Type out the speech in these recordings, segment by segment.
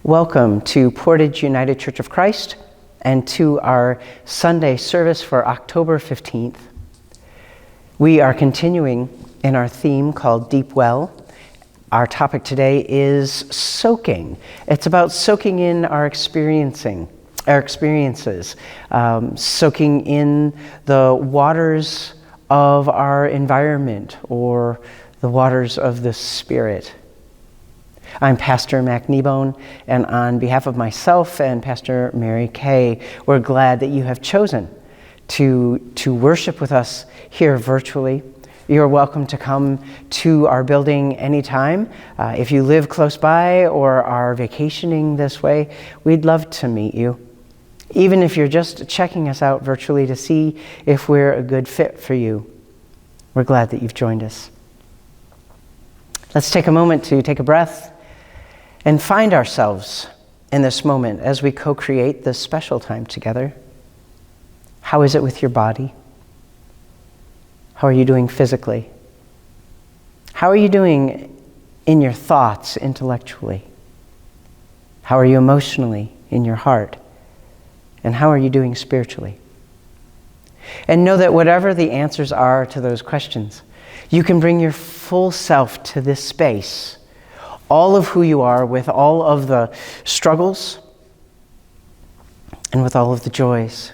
Welcome to Portage United Church of Christ and to our Sunday service for October 15th. We are continuing in our theme called Deep Well. Our topic today is soaking. It's about soaking in our experiences, soaking in the waters of our environment or the waters of the Spirit. I'm Pastor Mac Kneebone, and on behalf of myself and Pastor Mary Kay, we're glad that you have chosen to worship with us here virtually. You're welcome to come to our building anytime. If you live close by or are vacationing this way, we'd love to meet you. Even if you're just checking us out virtually to see if we're a good fit for you, we're glad that you've joined us. Let's take a moment to take a breath and find ourselves in this moment as we co-create this special time together. How is it with your body? How are you doing physically? How are you doing in your thoughts intellectually? How are you emotionally in your heart? And how are you doing spiritually? And know that whatever the answers are to those questions, you can bring your full self to this space, all of who you are, with all of the struggles and with all of the joys.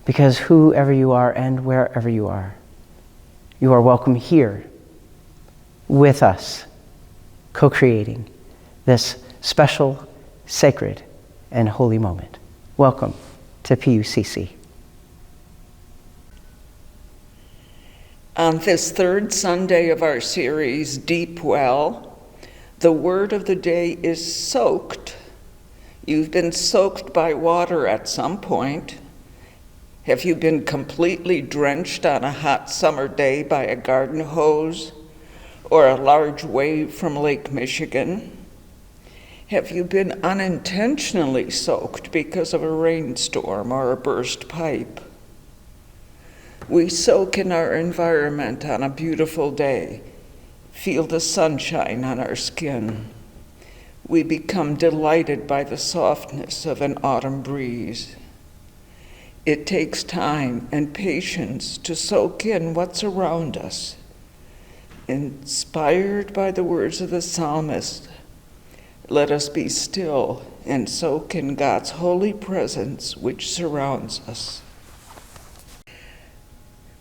Because whoever you are and wherever you are welcome here with us, co-creating this special, sacred, and holy moment. Welcome to PUCC. On this third Sunday of our series, Deep Well, the word of the day is soaked. You've been soaked by water at some point. Have you been completely drenched on a hot summer day by a garden hose or a large wave from Lake Michigan? Have you been unintentionally soaked because of a rainstorm or a burst pipe? We soak in our environment on a beautiful day, feel the sunshine on our skin. We become delighted by the softness of an autumn breeze. It takes time and patience to soak in what's around us. Inspired by the words of the psalmist, let us be still and soak in God's holy presence which surrounds us.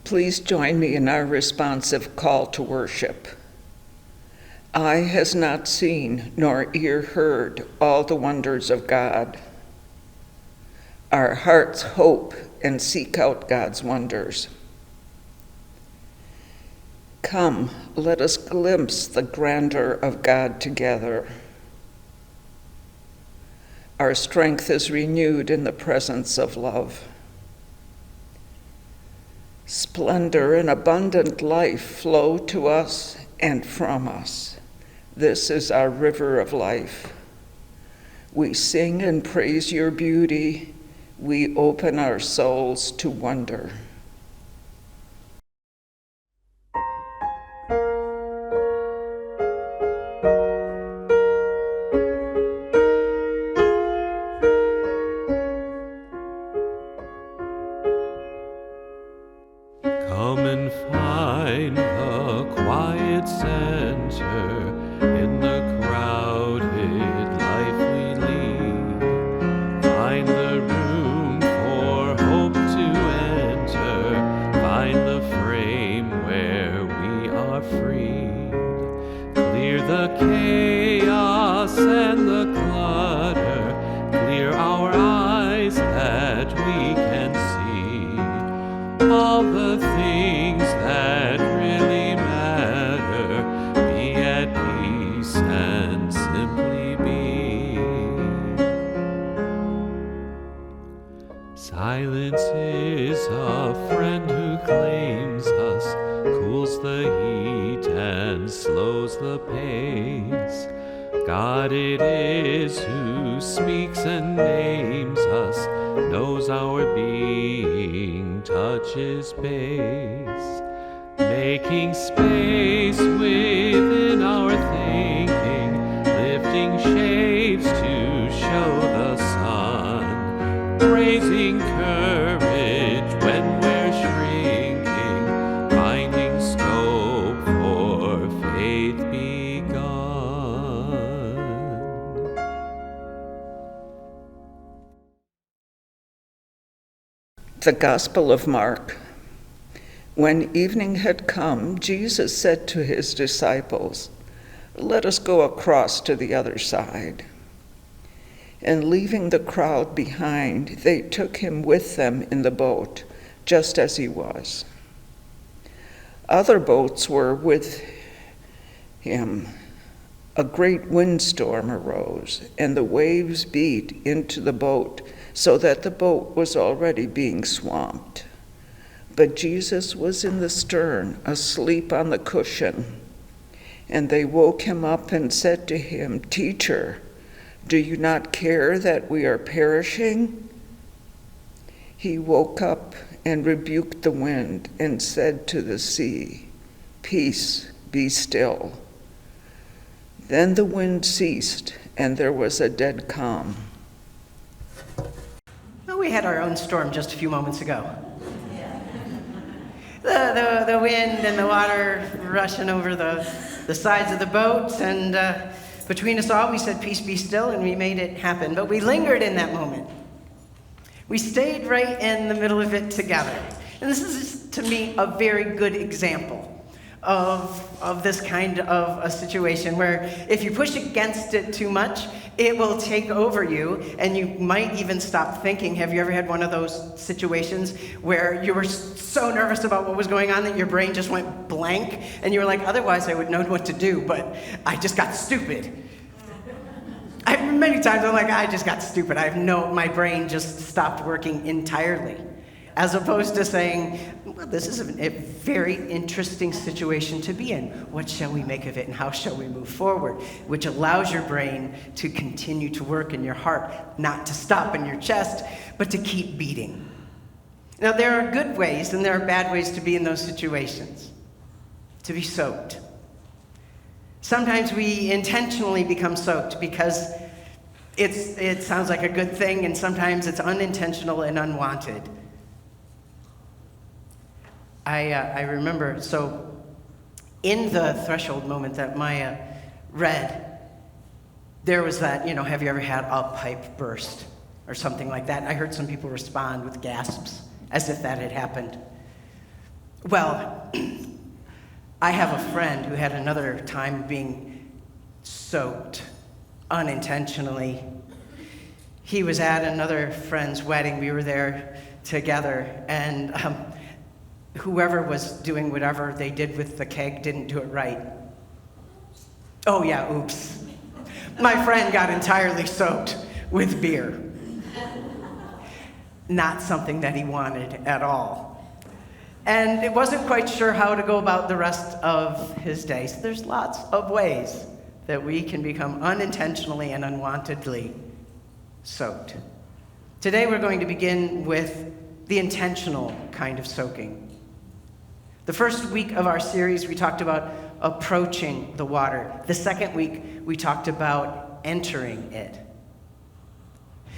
Please join me in our responsive call to worship. Eye has not seen, nor ear heard, all the wonders of God. Our hearts hope and seek out God's wonders. Come, let us glimpse the grandeur of God together. Our strength is renewed in the presence of love. Splendor and abundant life flow to us and from us. This is our river of life. We sing and praise your beauty. We open our souls to wonder. Come and find the quiet center in the crowded life we lead. Find the room for hope to enter. Find the frame where we are freed. Clear the chaos and the clutter. Clear our eyes that we can see all the things that really matter. Be at peace and simply be. Silence is a friend who claims us, cools the heat and slows the pace. God it is who speaks and names us, knows our being, touches base, making space within our thinking, lifting shade raising courage when we're shrinking, finding scope for faith begun. The Gospel of Mark. When evening had come, Jesus said to his disciples, "Let us go across to the other side." And leaving the crowd behind, they took him with them in the boat, just as he was. Other boats were with him. A great windstorm arose, and the waves beat into the boat, so that the boat was already being swamped. But Jesus was in the stern, asleep on the cushion. And they woke him up and said to him, "Teacher, do you not care that we are perishing?" He woke up and rebuked the wind and said to the sea, "Peace, be still." Then the wind ceased, and there was a dead calm. Well, we had our own storm just a few moments ago. The wind and the water rushing over the sides of the boat, and between us all, we said, "Peace, be still," and we made it happen. But we lingered in that moment. We stayed right in the middle of it together. And this is, to me, a very good example of this kind of a situation where if you push against it too much, it will take over you, and you might even stop thinking. Have you ever had one of those situations where you were so nervous about what was going on that your brain just went blank, and you were like, otherwise I would know what to do, but I just got stupid? Many times I'm like, I just got stupid. My brain just stopped working entirely. As opposed to saying, well, this is a very interesting situation to be in. What shall we make of it, and how shall we move forward? Which allows your brain to continue to work in your heart, not to stop in your chest, but to keep beating. Now, there are good ways and there are bad ways to be in those situations, to be soaked. Sometimes we intentionally become soaked because it sounds like a good thing, and sometimes it's unintentional and unwanted. I remember, so in the threshold moment that Maya read, there was that, have you ever had a pipe burst or something like that? I heard some people respond with gasps as if that had happened. Well, I have a friend who had another time being soaked unintentionally. He was at another friend's wedding. We were there together, and whoever was doing whatever they did with the keg didn't do it right. Oh yeah, oops. My friend got entirely soaked with beer. Not something that he wanted at all. And it wasn't quite sure how to go about the rest of his day. So there's lots of ways that we can become unintentionally and unwantedly soaked. Today we're going to begin with the intentional kind of soaking. The first week of our series, we talked about approaching the water. The second week, we talked about entering it.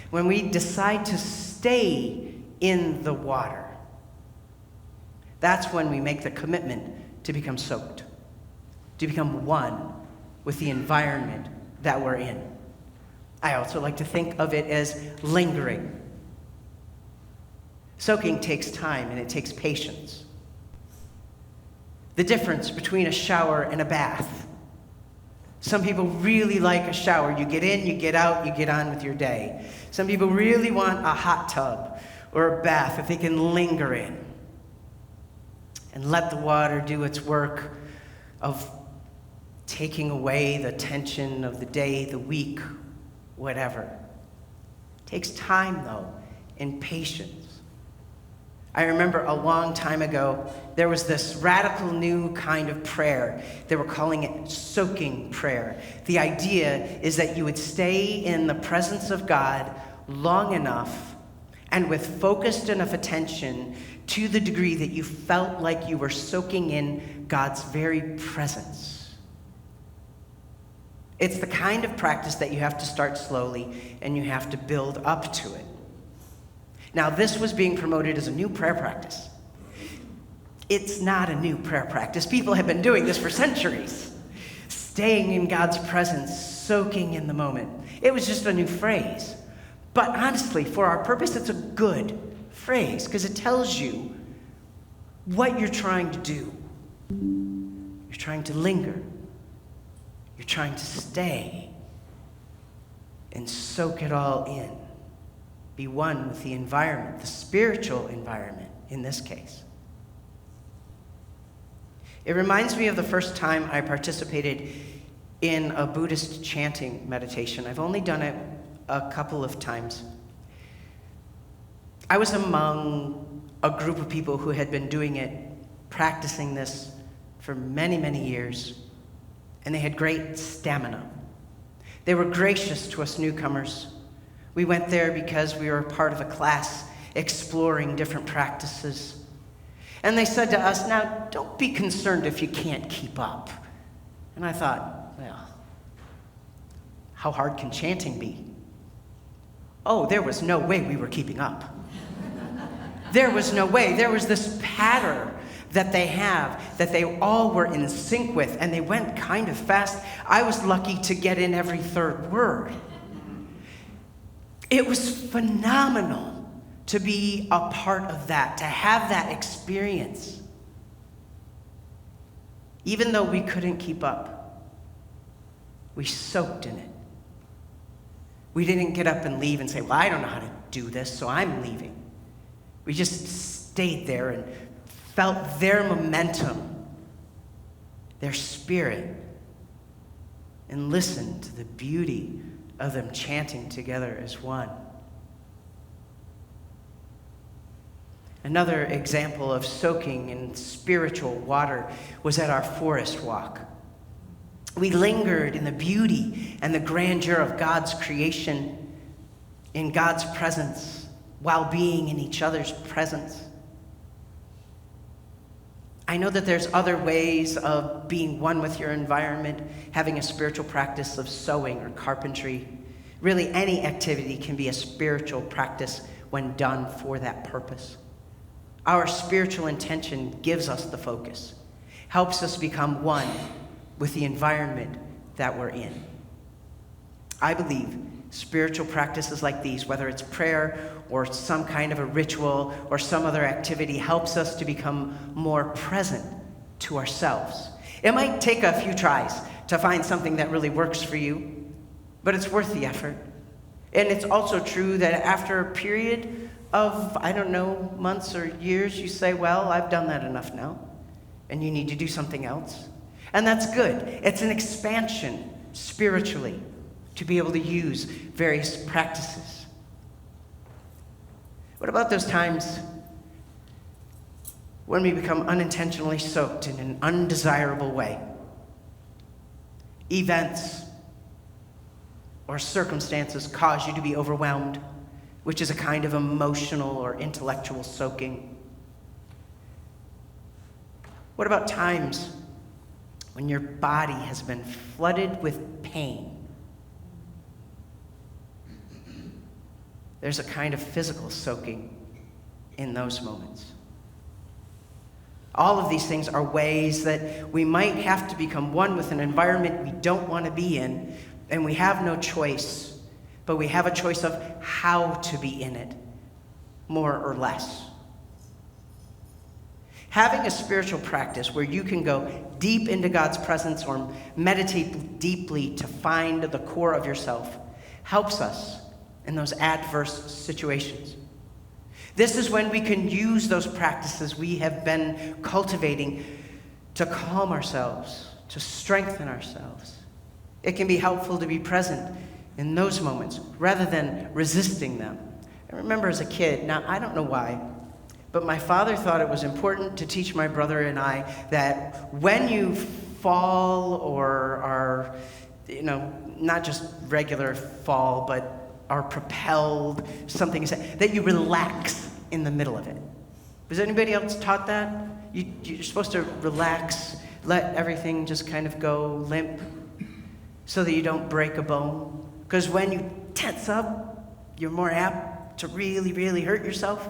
When we decide to stay in the water, that's when we make the commitment to become soaked, to become one with the environment that we're in. I also like to think of it as lingering. Soaking takes time and it takes patience. The difference between a shower and a bath. Some people really like a shower. You get in, you get out, you get on with your day. Some people really want a hot tub or a bath that they can linger in and let the water do its work of taking away the tension of the day, the week, whatever. It takes time, though, and patience. I remember a long time ago, there was this radical new kind of prayer. They were calling it soaking prayer. The idea is that you would stay in the presence of God long enough and with focused enough attention to the degree that you felt like you were soaking in God's very presence. It's the kind of practice that you have to start slowly and you have to build up to it. Now, this was being promoted as a new prayer practice. It's not a new prayer practice. People have been doing this for centuries. Staying in God's presence, soaking in the moment. It was just a new phrase. But honestly, for our purpose, it's a good phrase because it tells you what you're trying to do. You're trying to linger. You're trying to stay and soak it all in. Be one with the environment, the spiritual environment in this case. It reminds me of the first time I participated in a Buddhist chanting meditation. I've only done it a couple of times. I was among a group of people who had been doing it, practicing this for many, many years, and they had great stamina. They were gracious to us newcomers. We went there because we were part of a class exploring different practices. And they said to us, now, don't be concerned if you can't keep up. And I thought, well, how hard can chanting be? Oh, there was no way we were keeping up. There was no way. There was this pattern that they have, that they all were in sync with, and they went kind of fast. I was lucky to get in every third word. It was phenomenal to be a part of that, to have that experience. Even though we couldn't keep up, we soaked in it. We didn't get up and leave and say, well, I don't know how to do this, so I'm leaving. We just stayed there and felt their momentum, their spirit, and listened to the beauty of them chanting together as one. Another example of soaking in spiritual water was at our forest walk. We lingered in the beauty and the grandeur of God's creation, in God's presence, while being in each other's presence. I know that there's other ways of being one with your environment, having a spiritual practice of sewing or carpentry. Really, any activity can be a spiritual practice when done for that purpose. Our spiritual intention gives us the focus, helps us become one with the environment that we're in. I believe spiritual practices like these, whether it's prayer or some kind of a ritual or some other activity, helps us to become more present to ourselves. It might take a few tries to find something that really works for you, but it's worth the effort. And it's also true that after a period of, months or years, you say, well, I've done that enough now, and you need to do something else. And that's good. It's an expansion spiritually to be able to use various practices. What about those times when we become unintentionally soaked in an undesirable way? Events or circumstances cause you to be overwhelmed, which is a kind of emotional or intellectual soaking. What about times when your body has been flooded with pain? There's a kind of physical soaking in those moments. All of these things are ways that we might have to become one with an environment we don't want to be in, and we have no choice, but we have a choice of how to be in it, more or less. Having a spiritual practice where you can go deep into God's presence or meditate deeply to find the core of yourself helps us in those adverse situations. This is when we can use those practices we have been cultivating to calm ourselves, to strengthen ourselves. It can be helpful to be present in those moments rather than resisting them. I remember as a kid, now I don't know why, but my father thought it was important to teach my brother and I that when you fall or are, not just regular fall, but are propelled, something is that you relax in the middle of it. Was anybody else taught that? You're supposed to relax, let everything just kind of go limp so that you don't break a bone. Because when you tense up, you're more apt to really, really hurt yourself?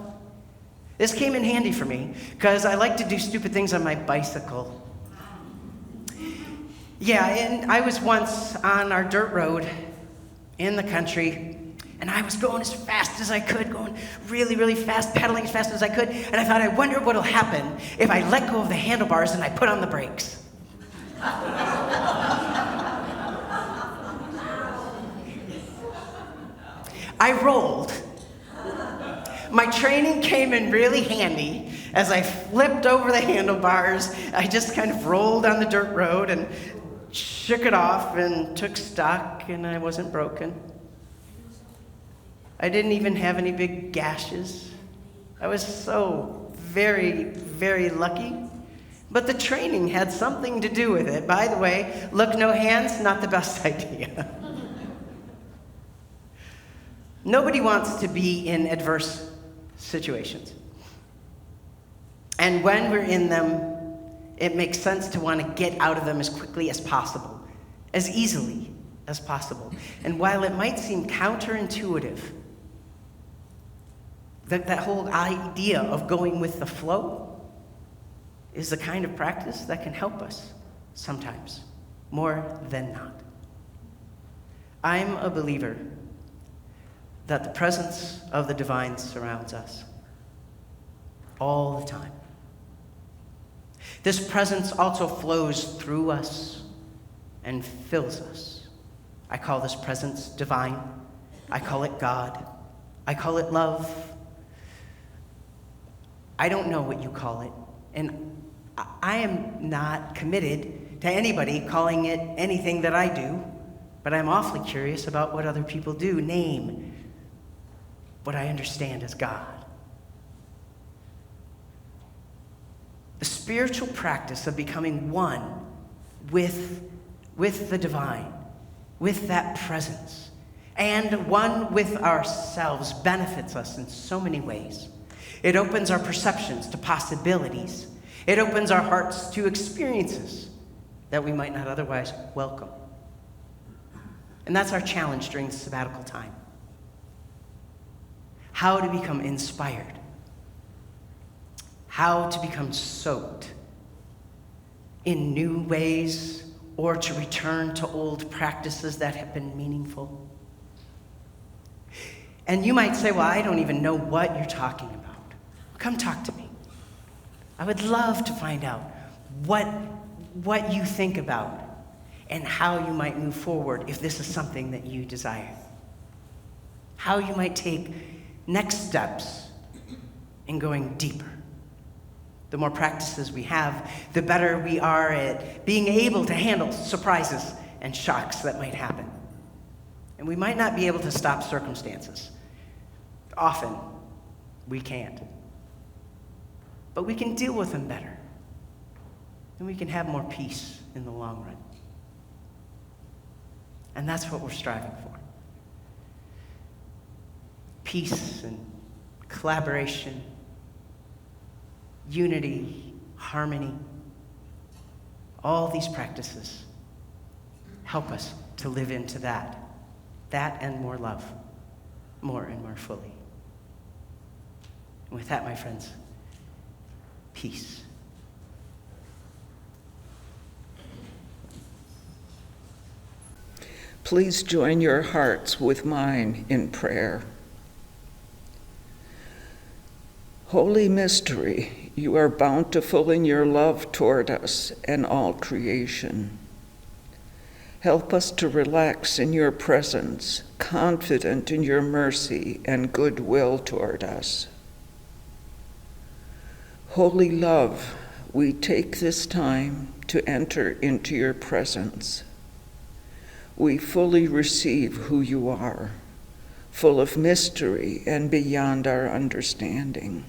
This came in handy for me because I like to do stupid things on my bicycle. Yeah, and I was once on our dirt road in the country, and I was going as fast as I could, going really, really fast, pedaling as fast as I could, and I thought, I wonder what'll happen if I let go of the handlebars and I put on the brakes. I rolled. My training came in really handy. As I flipped over the handlebars, I just kind of rolled on the dirt road and shook it off and took stock, and I wasn't broken. I didn't even have any big gashes. I was so very, very lucky. But the training had something to do with it. By the way, look, no hands, not the best idea. Nobody wants to be in adverse situations. And when we're in them, it makes sense to want to get out of them as quickly as possible, as easily as possible. And while it might seem counterintuitive, that whole idea of going with the flow is the kind of practice that can help us sometimes, more than not. I'm a believer that the presence of the divine surrounds us all the time. This presence also flows through us and fills us. I call this presence divine. I call it God. I call it love. I don't know what you call it, and I am not committed to anybody calling it anything that I do, but I'm awfully curious about what other people do. Name what I understand as God. The spiritual practice of becoming one with the divine, with that presence, and one with ourselves benefits us in so many ways. It opens our perceptions to possibilities. It opens our hearts to experiences that we might not otherwise welcome. And that's our challenge during the sabbatical time. How to become inspired. How to become soaked in new ways, or to return to old practices that have been meaningful. And you might say, well, I don't even know what you're talking about. Come talk to me. I would love to find out what you think about and how you might move forward if this is something that you desire. How you might take next steps in going deeper. The more practices we have, the better we are at being able to handle surprises and shocks that might happen. And we might not be able to stop circumstances. Often, we can't. But we can deal with them better. And we can have more peace in the long run. And that's what we're striving for. Peace and collaboration, unity, harmony. All these practices help us to live into that and more love, more and more fully. And with that, my friends, peace. Please join your hearts with mine in prayer. Holy mystery, you are bountiful in your love toward us and all creation. Help us to relax in your presence, confident in your mercy and goodwill toward us. Holy love, we take this time to enter into your presence. We fully receive who you are, full of mystery and beyond our understanding.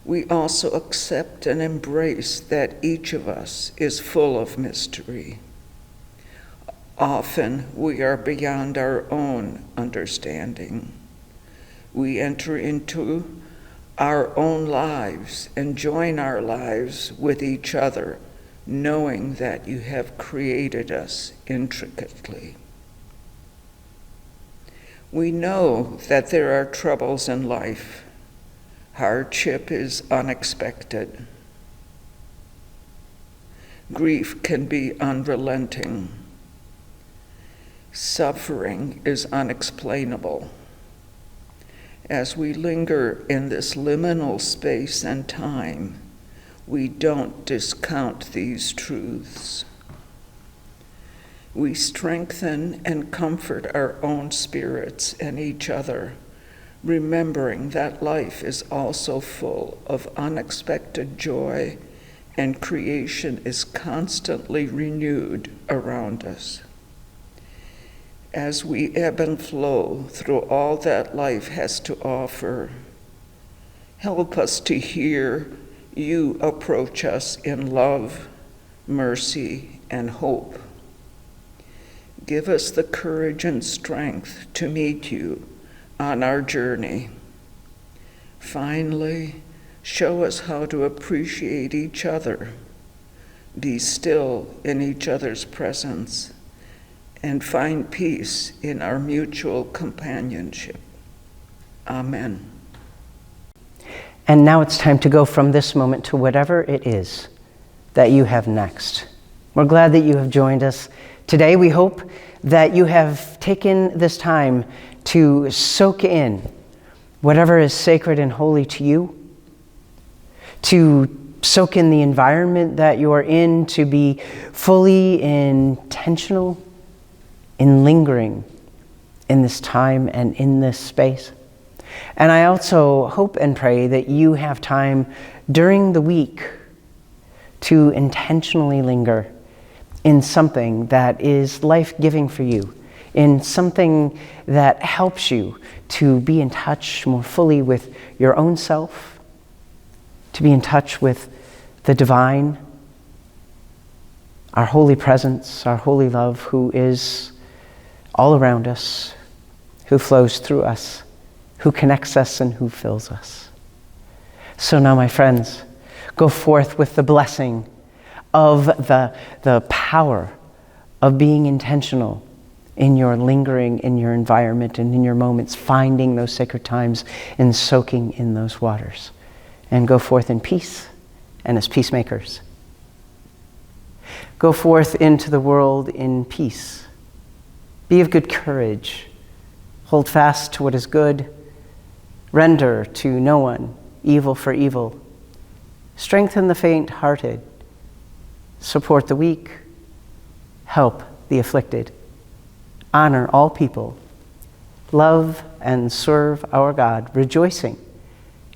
We also accept and embrace that each of us is full of mystery. Often we are beyond our own understanding. We enter into our own lives and join our lives with each other, knowing that you have created us intricately. We know that there are troubles in life. Hardship is unexpected. Grief can be unrelenting. Suffering is unexplainable. As we linger in this liminal space and time, we don't discount these truths. We strengthen and comfort our own spirits and each other, remembering that life is also full of unexpected joy and creation is constantly renewed around us. As we ebb and flow through all that life has to offer, help us to hear you approach us in love, mercy, and hope. Give us the courage and strength to meet you on our journey. Finally, show us how to appreciate each other, be still in each other's presence, and find peace in our mutual companionship. Amen. And now it's time to go from this moment to whatever it is that you have next. We're glad that you have joined us today. We hope that you have taken this time to soak in whatever is sacred and holy to you, to soak in the environment that you are in, to be fully intentional in lingering in this time and in this space. And I also hope and pray that you have time during the week to intentionally linger in something that is life-giving for you, in something that helps you to be in touch more fully with your own self, to be in touch with the divine, our holy presence, our holy love, who is all around us, who flows through us, who connects us, and who fills us. So now, my friends, go forth with the blessing of the power of being intentional in your lingering, in your environment, and in your moments, finding those sacred times and soaking in those waters. And go forth in peace and as peacemakers. Go forth into the world in peace. Be of good courage. Hold fast to what is good. Render to no one evil for evil. Strengthen the faint-hearted. Support the weak. Help the afflicted. Honor all people. Love and serve our God, rejoicing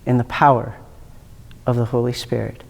in the power of the Holy Spirit.